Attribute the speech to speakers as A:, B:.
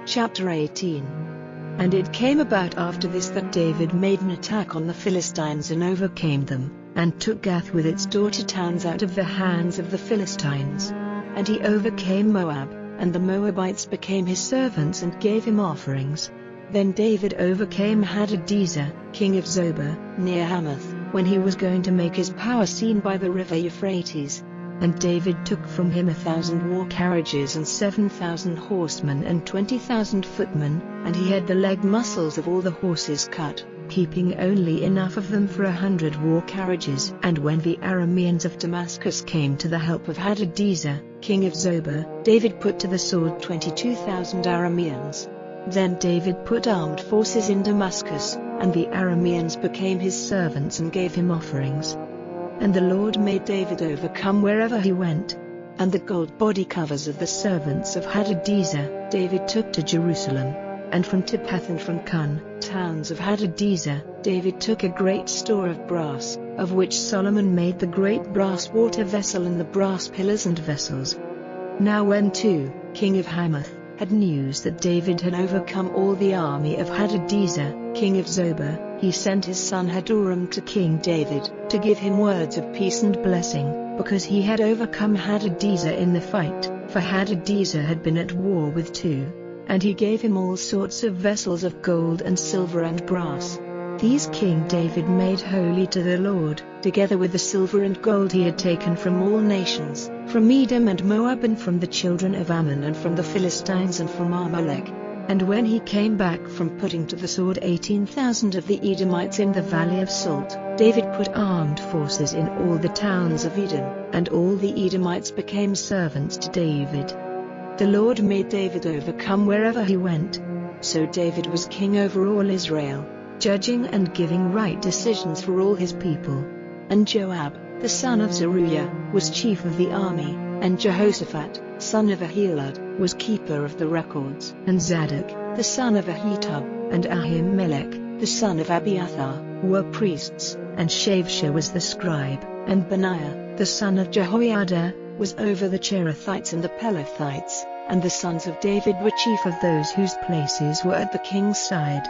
A: Chapter 18. And it came about after this that David made an attack on the Philistines and overcame them, and took Gath with its daughter towns out of the hands of the Philistines. And he overcame Moab, and the Moabites became his servants and gave him offerings. Then David overcame Hadadezer, king of Zobah, near Hamath, when he was going to make his power seen by the river Euphrates. And David took from him 1,000 war carriages and 7,000 horsemen and 20,000 footmen, and he had the leg muscles of all the horses cut, keeping only enough of them for 100 war carriages. And when the Arameans of Damascus came to the help of Hadadezer, king of Zobah, David put to the sword 22,000 Arameans. Then David put armed forces in Damascus, and the Arameans became his servants and gave him offerings. And the Lord made David overcome wherever he went. And the gold body covers of the servants of Hadadezer, David took to Jerusalem. And from Tiphath and from Kun, towns of Hadadezer, David took a great store of brass, of which Solomon made the great brass water vessel and the brass pillars and vessels. Now when Tu, king of Hamath, had news that David had overcome all the army of Hadadezer, king of Zobah, he sent his son Hadoram to King David, to give him words of peace and blessing, because he had overcome Hadadezer in the fight, for Hadadezer had been at war with Tu. And he gave him all sorts of vessels of gold and silver and brass. These King David made holy to the Lord, together with the silver and gold he had taken from all nations, from Edom and Moab and from the children of Ammon and from the Philistines and from Amalek. And when he came back from putting to the sword 18,000 of the Edomites in the valley of Salt, David put armed forces in all the towns of Edom, and all the Edomites became servants to David. The Lord made David overcome wherever he went. So David was king over all Israel, judging and giving right decisions for all his people. And Joab, the son of Zeruiah, was chief of the army, and Jehoshaphat, son of Ahilud, was keeper of the records. And Zadok, the son of Ahitub, and Ahimelech, the son of Abiathar, were priests, and Shavsha was the scribe, and Benaiah, the son of Jehoiada, was over the Cherethites and the Pelethites, and the sons of David were chief of those whose places were at the king's side.